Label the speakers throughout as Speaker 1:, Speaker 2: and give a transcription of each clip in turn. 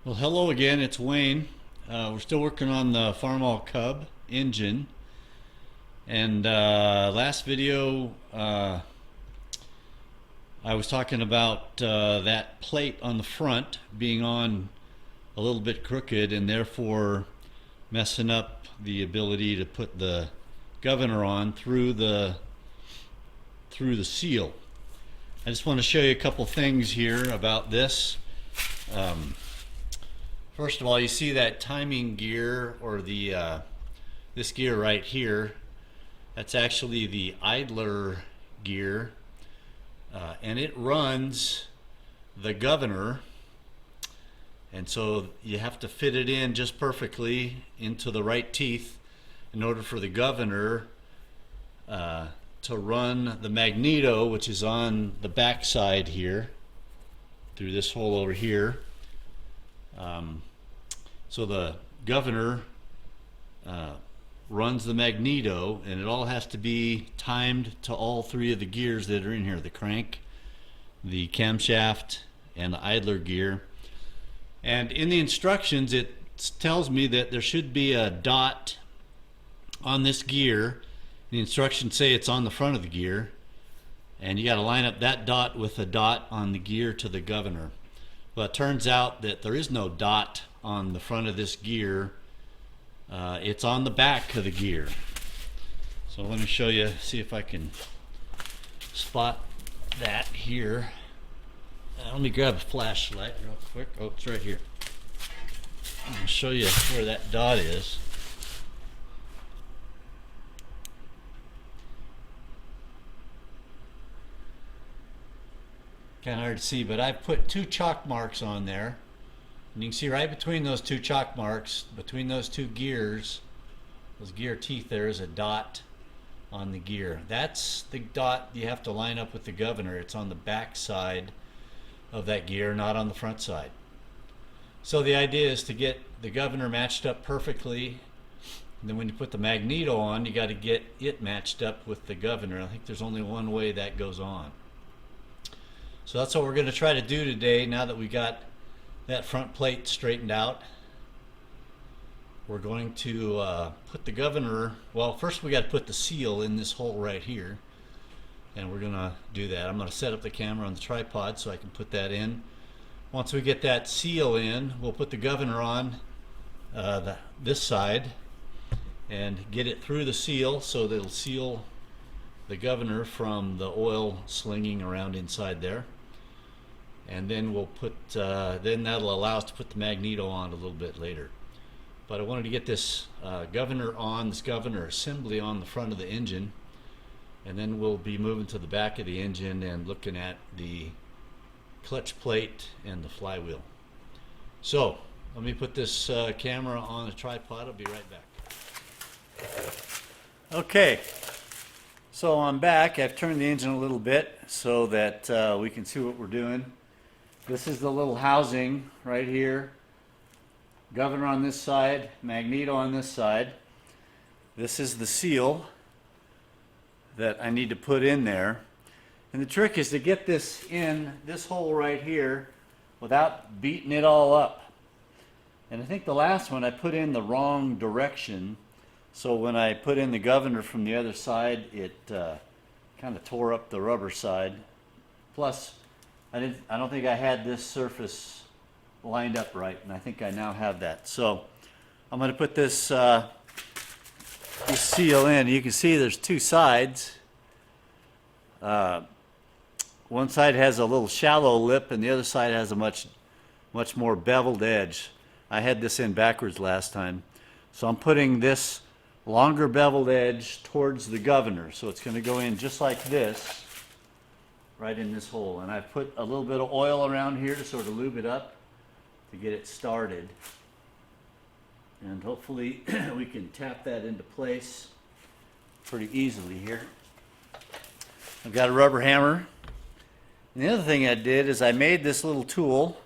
Speaker 1: Well, hello again. It's Wayne. We're still working on the Farmall Cub engine. And last video, I was talking about that plate on the front being on a little bit crooked and therefore messing up the ability to put the governor on through the seal. I just want to show you a couple things here about this. First of all, you see that timing gear, or the this gear right here. That's actually the idler gear, and it runs the governor, and so you have to fit it in just perfectly into the right teeth in order for the governor to run the magneto, which is on the back side here through this hole over here. So the governor runs the magneto, and it all has to be timed to all three of the gears that are in here: the crank, the camshaft, and the idler gear. And in the instructions it tells me that there should be a dot on this gear. The instructions say it's on the front of the gear, and you got to line up that dot with a dot on the gear to the governor. Well, it turns out that there is no dot on the front of this gear. It's on the back of the gear. So let me show you, see if I can spot that here. Let me grab a flashlight real quick. Oh, it's right here. I'm going to show you where that dot is. Kind of hard to see, but I've put two chalk marks on there. And you can see right between those two chalk marks, between those two gears, those gear teeth, there is a dot on the gear. That's the dot you have to line up with the governor. It's on the back side of that gear, not on the front side. So the idea is to get the governor matched up perfectly. And then when you put the magneto on, you got to get it matched up with the governor. I think there's only one way that goes on. So that's what we're going to try to do today. Now that we got that front plate straightened out, we're going to put the governor, well, first we got to put the seal in this hole right here, and we're going to do that. I'm going to set up the camera on the tripod so I can put that in. Once we get that seal in, we'll put the governor on this side and get it through the seal so that it'll seal the governor from the oil slinging around inside there. And then we'll put, then that'll allow us to put the magneto on a little bit later. But I wanted to get this governor on, this governor assembly on the front of the engine, and then we'll be moving to the back of the engine and looking at the clutch plate and the flywheel. So let me put this camera on a tripod. I'll be right back. Okay, so I'm back. I've turned the engine a little bit so that we can see what we're doing. This is the little housing right here. Governor on this side, magneto on this side. This is the seal that I need to put in there. And the trick is to get this in this hole right here without beating it all up. And I think the last one I put in the wrong direction. So when I put in the governor from the other side, it kind of tore up the rubber side. Plus, I don't think I had this surface lined up right, and I think I now have that. So I'm going to put this seal in. You can see there's two sides. One side has a little shallow lip, and the other side has a much more beveled edge. I had this in backwards last time. So I'm putting this longer beveled edge towards the governor. So it's going to go in just like this, right in this hole. And I put a little bit of oil around here to sort of lube it up to get it started. And hopefully we can tap that into place pretty easily here. I've got a rubber hammer. And the other thing I did is I made this little tool.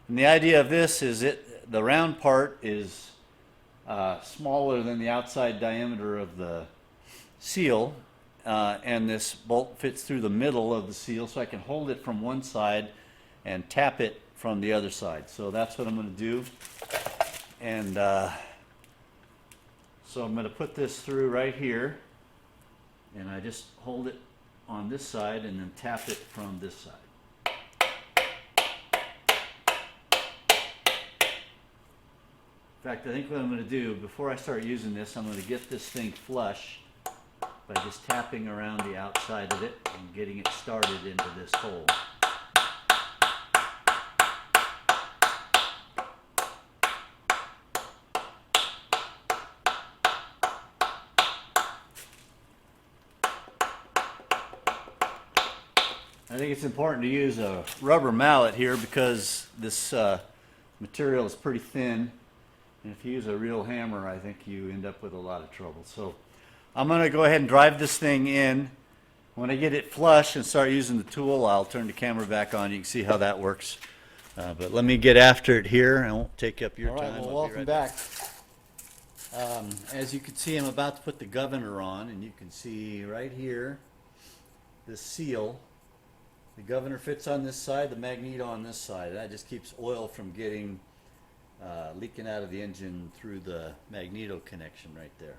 Speaker 1: And the idea of this is the round part is smaller than the outside diameter of the seal. And this bolt fits through the middle of the seal, so I can hold it from one side and tap it from the other side. So that's what I'm going to do. And so I'm going to put this through right here, and I just hold it on this side and then tap it from this side. In fact, I think what I'm going to do, before I start using this, I'm going to get this thing flush by just tapping around the outside of it and getting it started into this hole. I think it's important to use a rubber mallet here because this material is pretty thin. And if you use a real hammer, I think you end up with a lot of trouble. So I'm going to go ahead and drive this thing in. When I get it flush and start using the tool, I'll turn the camera back on. You can see how that works. But let me get after it here. I won't take up your time. Well, welcome back. As you can see, I'm about to put the governor on, and you can see right here this seal. The governor fits on this side, the magneto on this side. That just keeps oil from getting leaking out of the engine through the magneto connection right there.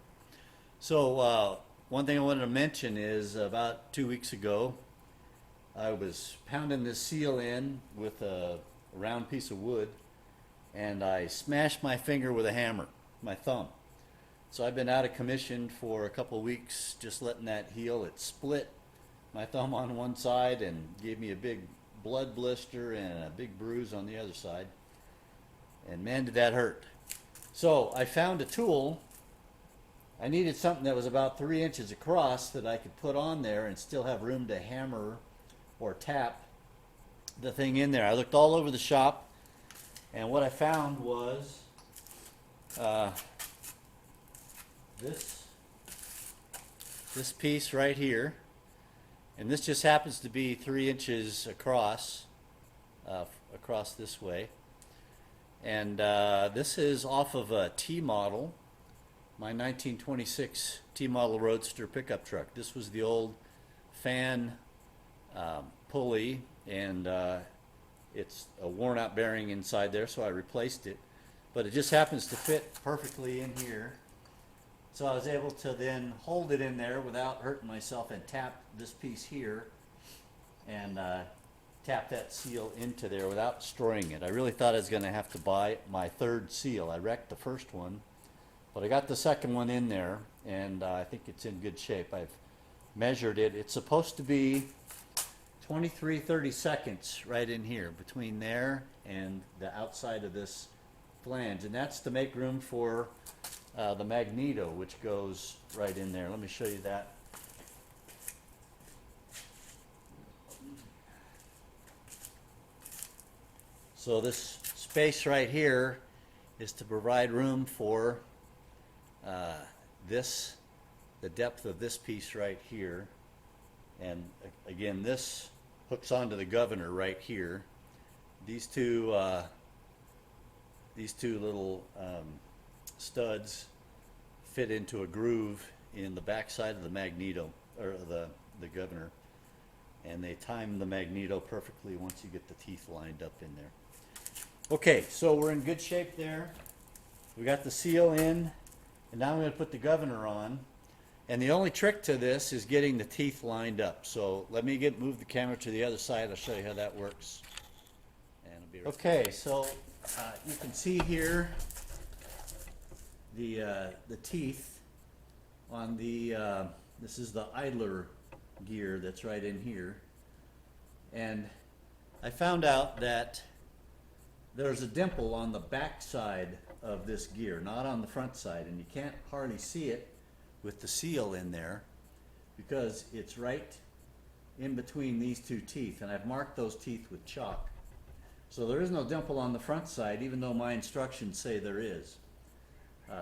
Speaker 1: So one thing I wanted to mention is about 2 weeks ago, I was pounding this seal in with a round piece of wood, and I smashed my finger with a hammer, my thumb. So I've been out of commission for a couple of weeks just letting that heal. It split my thumb on one side and gave me a big blood blister and a big bruise on the other side. And man, did that hurt. So I found a tool. I needed something that was about 3 inches across that I could put on there and still have room to hammer or tap the thing in there. I looked all over the shop, and what I found was this piece right here. And this just happens to be 3 inches across, across this way. And this is off of a T model, my 1926 T model Roadster pickup truck. This was the old fan pulley, and it's a worn out bearing inside there, so I replaced it. But it just happens to fit perfectly in here. So I was able to then hold it in there without hurting myself and tap this piece here and tap that seal into there without destroying it. I really thought I was going to have to buy my third seal. I wrecked the first one, but I got the second one in there, and I think it's in good shape. I've measured it. It's supposed to be 23-30 seconds right in here between there and the outside of this flange, and that's to make room for the magneto, which goes right in there. Let me show you that. So this space right here is to provide room for the depth of this piece right here. And again, this hooks onto the governor right here. These two little studs fit into a groove in the back side of the magneto, or the governor, and they time the magneto perfectly once you get the teeth lined up in there. Okay, so we're in good shape there. We got the seal in, and now I'm going to put the governor on. And the only trick to this is getting the teeth lined up. So let me move the camera to the other side. I'll show you how that works. And it'll be right. Okay, so you can see here the teeth on the this is the idler gear that's right in here. And I found out that there's a dimple on the back side of this gear, not on the front side, and you can't hardly see it with the seal in there because it's right in between these two teeth, and I've marked those teeth with chalk. So there is no dimple on the front side, even though my instructions say there is.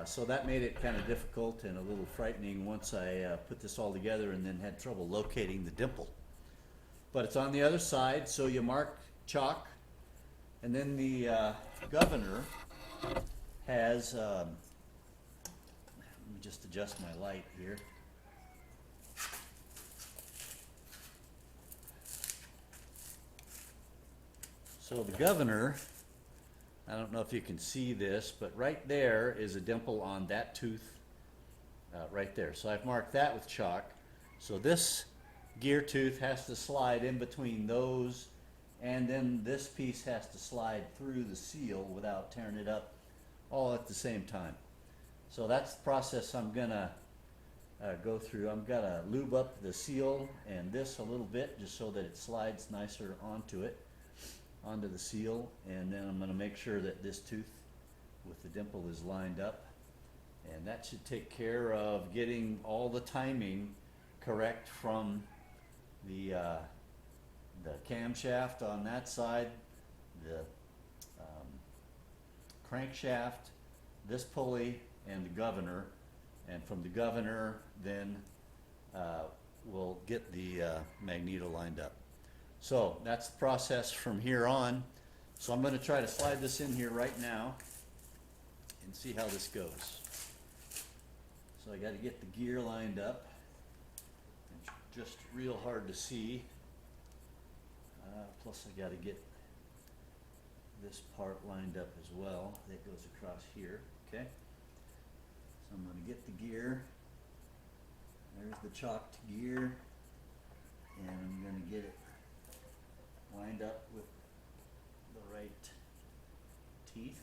Speaker 1: So that made it kind of difficult and a little frightening once I put this all together and then had trouble locating the dimple. But it's on the other side, so you mark chalk, and then the governor has, let me just adjust my light here. So the governor, I don't know if you can see this, but right there is a dimple on that tooth right there. So I've marked that with chalk. So this gear tooth has to slide in between those, and then this piece has to slide through the seal without tearing it up all at the same time. So that's the process I'm gonna go through. I'm gonna lube up the seal and this a little bit just so that it slides nicer onto the seal, and then I'm gonna make sure that this tooth with the dimple is lined up, and that should take care of getting all the timing correct from the camshaft on that side, the crankshaft, this pulley, and the governor. And from the governor, then we'll get the magneto lined up. So that's the process from here on. So I'm going to try to slide this in here right now and see how this goes. So I got to get the gear lined up. It's just real hard to see. Plus I got to get this part lined up as well. That goes across here. Okay. So I'm going to get the gear. There's the chalked gear, and I'm going to get it lined up with the right teeth.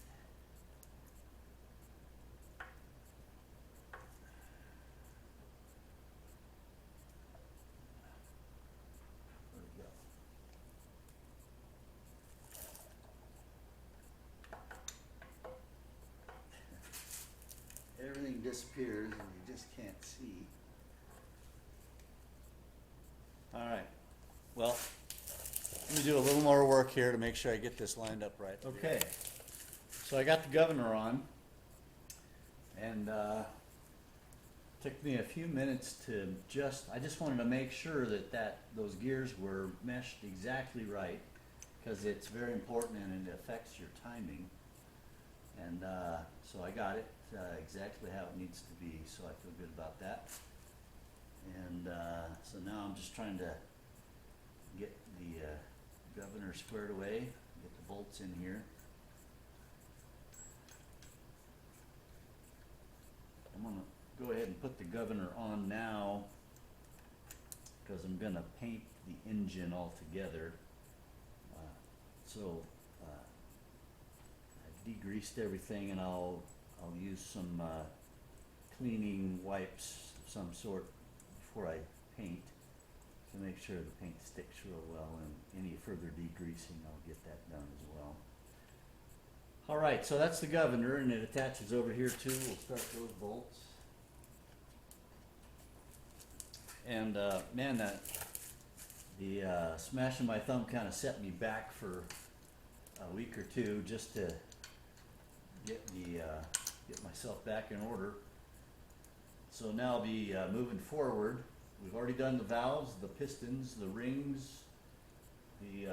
Speaker 1: There we go. Everything disappears and you just can't see. All right. Well, let me do a little more work here to make sure I get this lined up right. Okay. So I got the governor on, and took me a few minutes to I just wanted to make sure that those gears were meshed exactly right, because it's very important and it affects your timing. And so I got it exactly how it needs to be, so I feel good about that. And so now I'm just trying to get the governor squared away, get the bolts in here. I'm going to go ahead and put the governor on now, because I'm going to paint the engine all together. So I degreased everything, and I'll use some cleaning wipes of some sort before I paint to make sure the paint sticks real well, and any further degreasing I'll get that done as well. Alright, so that's the governor, and it attaches over here too. We'll start those bolts. And man, the smashing my thumb kind of set me back for a week or two just to get myself back in order. So now I'll be moving forward. We've already done the valves, the pistons, the rings, the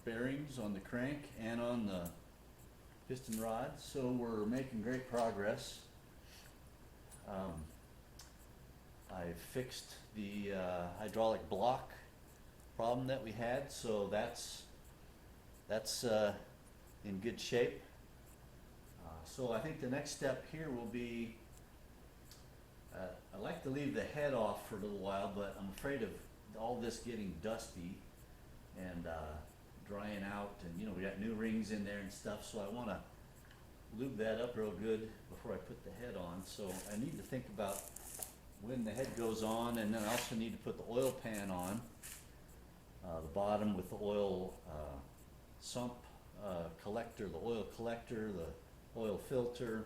Speaker 1: bearings on the crank and on the piston rods. So we're making great progress. I fixed the hydraulic block problem that we had, so that's in good shape. So I think the next step here will be, I like to leave the head off for a little while, but I'm afraid of all this getting dusty and drying out, and we got new rings in there and stuff, so I want to lube that up real good before I put the head on. So I need to think about when the head goes on, and then I also need to put the oil pan on, the bottom with the oil sump collector, the oil collector, the oil filter,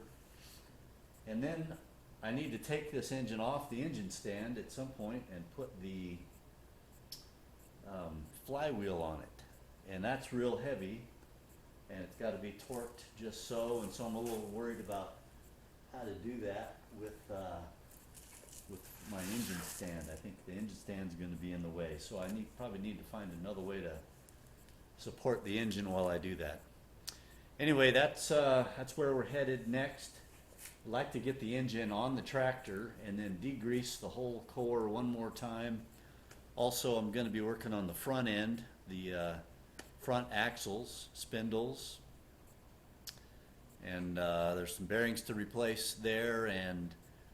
Speaker 1: and then I need to take this engine off the engine stand at some point and put the flywheel on it, and that's real heavy, and it's got to be torqued just so, and so I'm a little worried about how to do that with my engine stand. I think the engine stand's going to be in the way, so I probably need to find another way to support the engine while I do that. Anyway, that's where we're headed next. I'd like to get the engine on the tractor and then degrease the whole core one more time. Also, I'm going to be working on the front end, the front axles, spindles, and there's some bearings to replace there and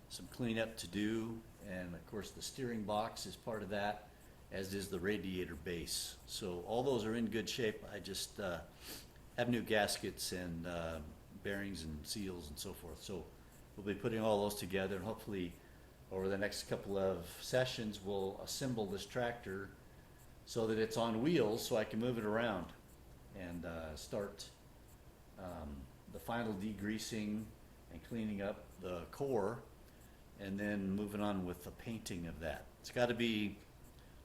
Speaker 1: some cleanup to do. And of course the steering box is part of that, as is the radiator base. So all those are in good shape. I just have new gaskets and bearings and seals and so forth. So we'll be putting all those together, and hopefully over the next couple of sessions we'll assemble this tractor so that it's on wheels so I can move it around and start the final degreasing and cleaning up the core, and then moving on with the painting of that. It's got to be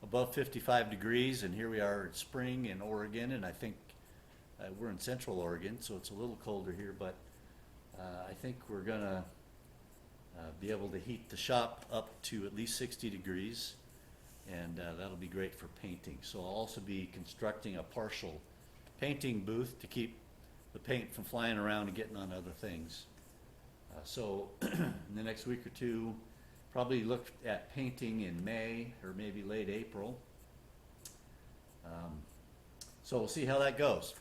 Speaker 1: above 55 degrees, and here we are in spring in Oregon, and I think we're in Central Oregon, so it's a little colder here, but I think we're gonna be able to heat the shop up to at least 60 degrees, and that'll be great for painting. So I'll also be constructing a partial painting booth to keep the paint from flying around and getting on other things. So in the next week or two, probably look at painting in May or maybe late April. So we'll see how that goes.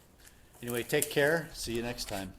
Speaker 1: Anyway, take care. See you next time.